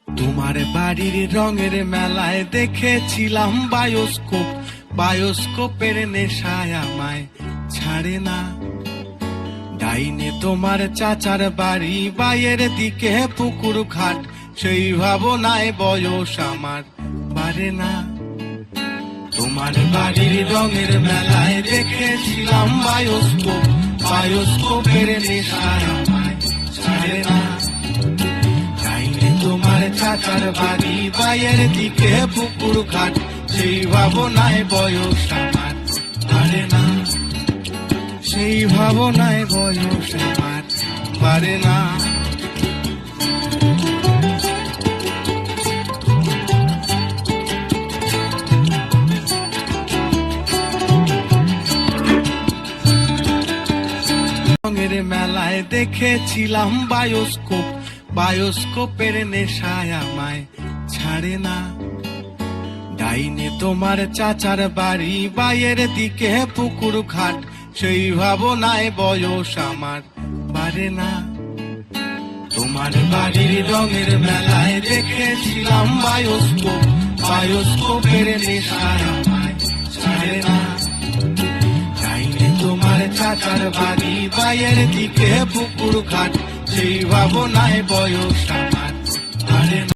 তোমার বাড়ির রঙের মেলায় দেখেছিলাম বায়োস্কোপ, বায়োস্কোপের নেশায় আমায় ছাড়ে না। ডাইনে তোমার চাচার বাড়ি, বাইয়ের দিকে পুকুর ঘাট, সেই ভাবনায় বয়স আমার বাড়ে না। তোমার বাড়ির রঙের মেলায় দেখেছিলাম বায়োস্কোপ, বায়োস্কোপের নেশায় আমায় ছাড়ে না। ডাইনে তোমার চাচার বাড়ি, বাইয়ের দিকে পুকুর ঘাট, সেই ভাবনায় বয়স আমার বাড়ে না। সেই ভাবনায় বয়স আমার বাড়ে না। রঙের মেলায় দেখেছিলাম বায়োস্কোপ, বায়োস্কোপের নেশায় আমায় ছাড়ে না। ডাইনে তোমার চাচার বাড়ি, বাইয়ের দিকে পুকুর ঘাট, সেই ভাবনায় বয়স আমার বাড়ে না। তোমার বাড়ির রঙের মেলায় দেখেছিলাম বায়োস্কোপ, বায়োস্কোপের নেশায় আমায় ছাড়ে না। ডাইনে তোমার চাচার বাড়ি, বাইয়ের দিকে পুকুর ঘাট, সেই ভাবনায় বয়স আমার বাড়ে না।